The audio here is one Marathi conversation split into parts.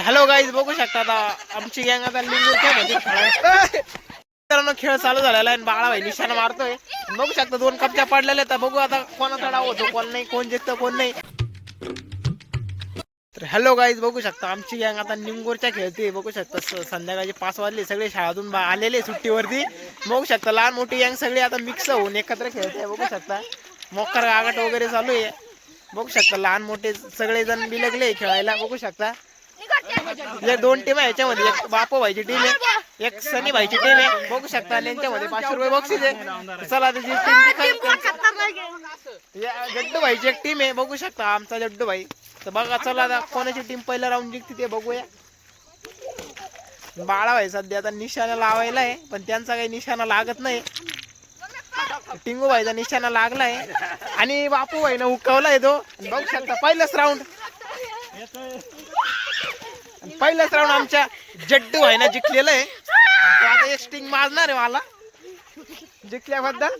हॅलो गाईज, बघू शकता आता आमची गँग आता लिंगूरच्या मध्ये मित्रांनो खेळ चालू झालेला आहे. बाळा भाई निशाणा मारतोय. बघू शकता 2 कपच्या पडलेल्या आहेत. बघू आता कोणाचा डाव होतो, कोण नाही, कोण जिंकतं कोण नाही. तर हॅलो गाईज, बघू शकता आमची गँग आता निंगूरच्या खेळते. बघू शकता संध्याकाळचे 5 वाजले, सगळे शाळेतून आलेले सुट्टीवरती. बघू शकता लहान मोठी गँग सगळी आता मिक्स होऊन एकत्र खेळते. बघू शकता मोकर गागट वगैरे चालू आहे. बघू शकता लहान मोठे सगळे जण बिलगले खेळायला. बघू शकता 2 टीम आहे याच्यामध्ये. एक बापू भाईची टीम आहे, एक सनी भाईची टीम आहे. बघू शकता त्यांच्यामध्ये 500 रुपये बक्षीस आहे. चला आता जी टीम जड्डू भाईची एक टीम आहे. बघू शकता आमचा जड्डू भाई. तर बघा चला आता कोणाची टीम पहिला राऊंड जिंकते ते बघूया. बाळा भाई सध्या आता निशाणा लावायला आहे, पण त्यांचा काही निशाणा लागत नाही. टिंगू भाईचा निशाणा लागलाय आणि बापू भाईनं हुकवलाय तो. बघू शकता पहिलाच राऊंड आमच्या जड्डू भाईनं जिंकलेलं आहे. तो आता एक स्टिंग मारणार आहे मला जिंकल्याबद्दल.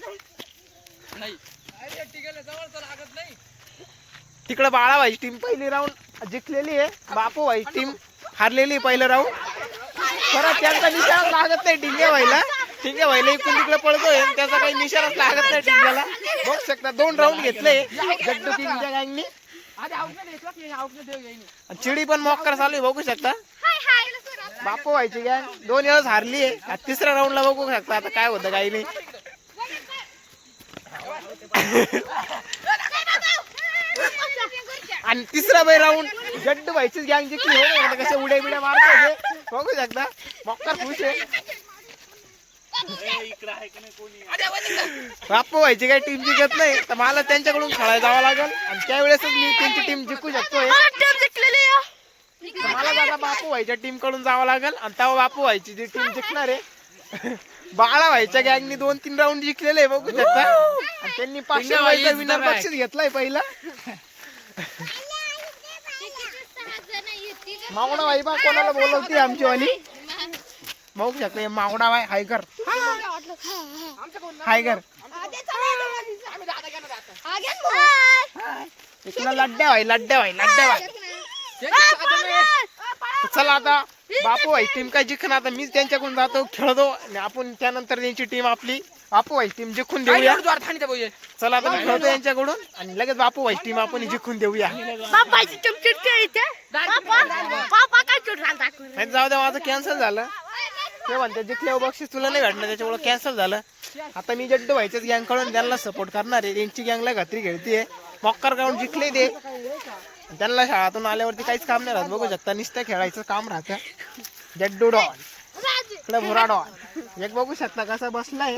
तिकडे बाळा भाई टीम पहिली राऊंड जिंकलेली आहे, बापू भाई टीम हारलेली पहिलं राऊंड. परत त्यांचा निशाणा लागत नाही टिंगे भाईला. टिंगे भाईला इकडून तिकडे पळतोय, त्याचा काही निशाणाच लागत नाही टिंग्याला. बघू शकता 2 राऊंड घेतले जड्डू टीमच्या गँगनी. चिडी पण मोक्कर चालू आहे. बघू शकता बापू भाईची गँग 2 वेळेस हारली आहे. 3ऱ्या राऊंडला बघू शकता आता काय होतं काही नाही. आणि 3रा राऊंड जड्डू भाईचीच गँग जिंकली. हो कसे उड्या बिड्या मारतोय बघू शकता मोक्कर खुश आहे. बापू व्हायची काही टीम जिंकत नाही, तर मला त्यांच्याकडून खेळायला जावं लागेल आणि त्यावेळेसच मी त्यांची टीम जिंकू शकतोय. मला दादा बापू व्हायच्या टीम कडून जावं लागेल आणि तेव्हा बापू व्हायची जी टीम जिंकणार आहे. बाळा व्हायच्या गँगनी 2-3 राऊंड जिंकलेले बघू शकता. आणि त्यांनी 500 रुपयाचा विनर बक्षीस घेतलाय पहिला. मावडा भाई बा कोणाला बोलवते आमची वाली. बघू शकता मावडा भाई हायकर इकडे लड्ड्या भाई. चला आता बापू भाई टीम काय जिंकणार, आता मीच त्यांच्याकडून जातो खेळतो आणि आपण त्यानंतर त्यांची टीम आपली बापू भाई टीम जिंकून देऊया. चला आता मी खेळतो यांच्याकडून आणि लगेच बापू भाई टीम आपण जिंकून देऊया. जाऊ द्या माझं कॅन्सल झालं. ते म्हणते जिंकल्यावर बक्षीस तुला नाही भेटणार, त्याच्यामुळे कॅन्सल झालं. आता मी जड्डू भाईच्याच गँग कडून त्यांना सपोर्ट करणार आहे. त्यांची गँगला घातरी खेळतीये. मक्कर ग्राउंड जिंकले ते. त्यांना शाळातून आल्यावरती काहीच काम नाही राहत. बघू शकता नुसतं खेळायचं काम राहतं. जड्डू डॉन इकडे भुरा डॉन एक बघू शकता कसा बसलाय.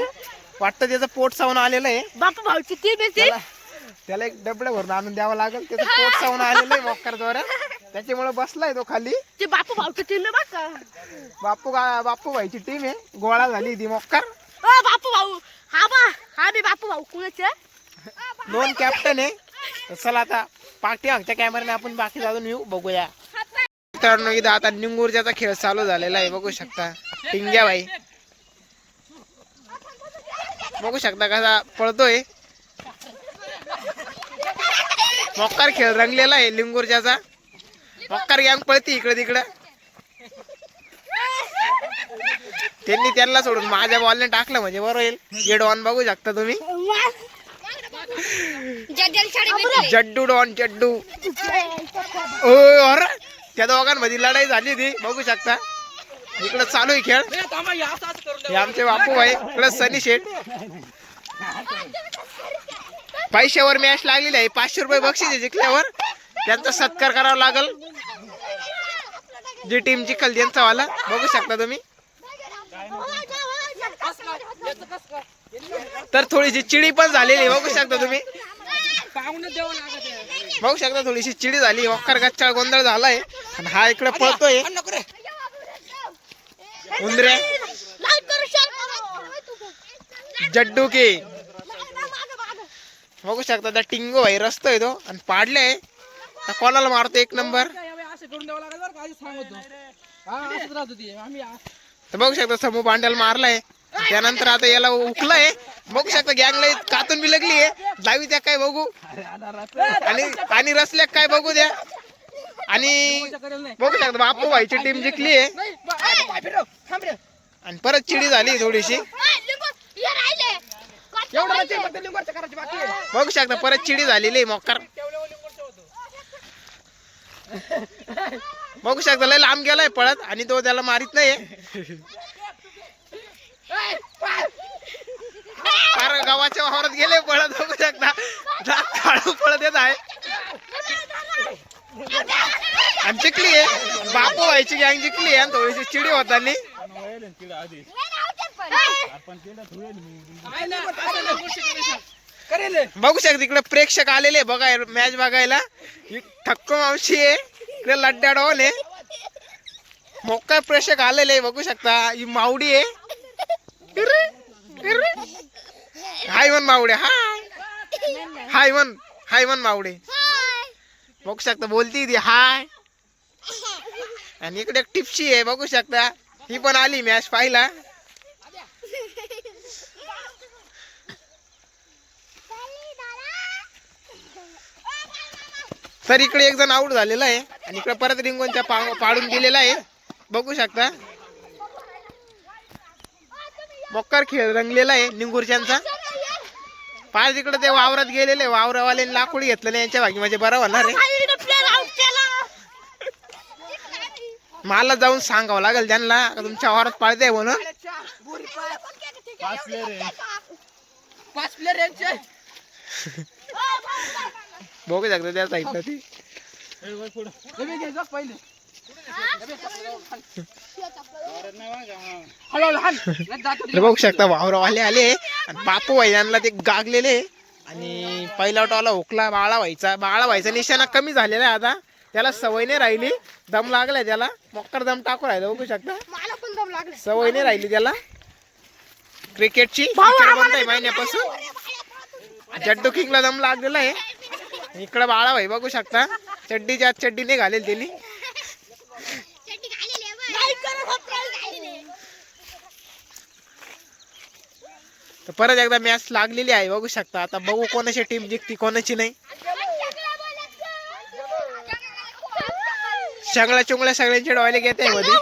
वाटतं त्याचं पोट सावून आलेलं आहे. बापू भाऊची त्याला एक डबडे भरून आणून द्यावं लागेल. त्याचं पोट सावून आलेलं आहे मक्कर द्वारा, त्याच्यामुळे बसलाय तो खाली. बापू भाऊची टीम आहे. बापू भाईची टीम आहे. गोळा झाली ती मक्कर. बापू भाऊ हा मी बापू भाऊ कुणाचे 2 कॅप्टन आहे. चला आता पाठी मागच्या कॅमेऱ्याने आपण बाकी जाऊन येऊ बघूया. मित्रांनो इथं आता निंगूरचा खेळ चालू झालेला आहे. बघू शकता टिंग्या भाई बघू शकता कसा पळतोय. मक्कर खेळ रंगलेला आहे लिंगूरचा. मक्कर गँग पळती इकडे तिकडे. त्यांनी त्यांना सोडून माझ्या बॉलने टाकलं म्हणजे बरं होईल. ये डॉन बघू शकता तुम्ही. जड्डू डॉन जड्डू. अरे त्या दोघांमध्ये लढाई झाली ती बघू शकता. इकडे चालू आहे खेळ. हे आमचे बापू भाई प्लस सनी शेठ. पैशावर मॅच लागलेली आहे. 500 रुपये बक्षीस आहे. जिंकल्यावर त्यांचा सत्कार करावा लागल. जी टीम जिंकल त्यांचा वाला बघू शकता तुम्ही. तर थोडीशी चिडी पण झालेली बघू शकता तुम्ही. बघू शकता थोडीशी चिडी झाली. वक्कर गच्चा गोंधळ झालाय आणि हा इकडे पळतोय उंदरे. जड्डू की बघू शकता त्या टिंगो भाई रस्तोय तो आणि पाडले. कोणाला मारतो 1 नंबर. तर बघू शकता समूह पांड्याला मारलाय. त्यानंतर आता याला उकलाय. बघू शकता गँगला कातून बी लागली आहे. जावी त्या काय बघू आणि रसल्या काय बघू द्या. आणि बघू शकता बापू भाईची टीम जिंकली आहे आणि परत चिडी झाली थोडीशी. बघू शकता परत चिडी झालेली आहे मोक्कार. बघू शकता लय लांब गेलाय पळत आणि तो त्याला मारित नाही. फार गावाच्या वावरात गेले पळत. बघू शकता दात काढून पळत येत आहे आणि जिंकली आहे. बापू भाईची गँग जिंकली आहे थोडीशी चिडी होतानी. बघू शकता तिकडे प्रेक्षक आलेले बघाय मॅच बघायला. ठक्को मावशी आहे इकडे लड्डा डॉन आहे. मोका प्रेक्षक आलेले बघू शकता. ही मावडी आहे. हाय मन मावडे. हाय मन मावडे. बघू शकता बोलती ती हाय. आणि इकडे एक टिप्सी आहे बघू शकता. ही पण आली मॅच पाहिला. तर इकडे एक जण आउट झालेला आहे आणि इकडे परत रिंगोनच्या पाडून दिलेला आहे बघू शकता. मोक्कार खेळ रंगलेला आहे निंगुरच्यांचा. पाच इकडे ते वावरात गेलेले वावरावाल्यांनी लाकूड घेतलं नाही यांच्या भागी म्हणजे बरं होणार आहे. मला जाऊन सांगावं लागेल त्यांना तुमच्या वावरात पाळते म्हणून. बघू शकता त्या साईडला ती. बघू शकता वावरावाले आले आणि बापू भाई यांना ते गागलेले आणि पहिला टॉला हुकला बाळा व्हायचा निशाणा कमी झालेला आहे आता. त्याला सवय नाही राहिली. दम लागलाय त्याला. मोक्कर दम टाकू राहिला बघू शकता. सवय नाही राहिली त्याला क्रिकेटची. बंद आहे महिन्यापासून. जड्डू किंगला दम लागलेला आहे. इकडे बाळा भाई बघू शकता चड्डीच्या आत चड्डी नाही घालेल त्यांनी. तर परत एकदा मॅच लागलेली आहे बघू शकता. आता बघू कोणाची टीम जिंकती कोणाची नाही. सगळ्या चुंगल्या सगळ्यांचे डोळे घेते मध्ये.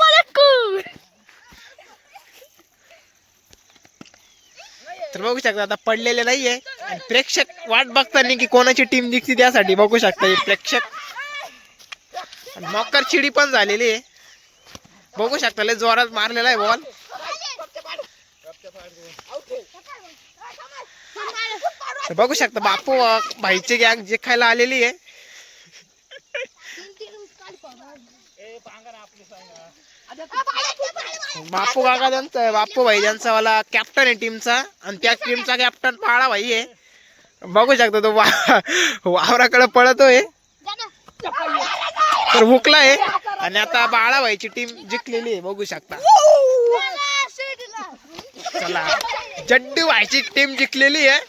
तर बघू शकता आता पडलेले नाहीये आणि प्रेक्षक वाट बघताना की कोणाची टीम जिंकती त्यासाठी बघू शकता हे प्रेक्षक. आणि मोक्कर चिडी पण झालेली आहे बघू शकता. लय जोरात मारलेला आहे बॉल. बघू शकता बापू भाईची गँग जे खायला आलेली आहे. बापू काका त्यांचा बापू भाई त्यांचा वाला कॅप्टन आहे टीमचा आणि त्या टीमचा कॅप्टन बाळा भाई आहे. बघू शकता तो वावराकडे पळतोय तर हुकला आहे आणि आता बाळा भाईची टीम जिंकलेली आहे बघू शकता. चला जड्डू भाईची टीम जिंकलेली आहे.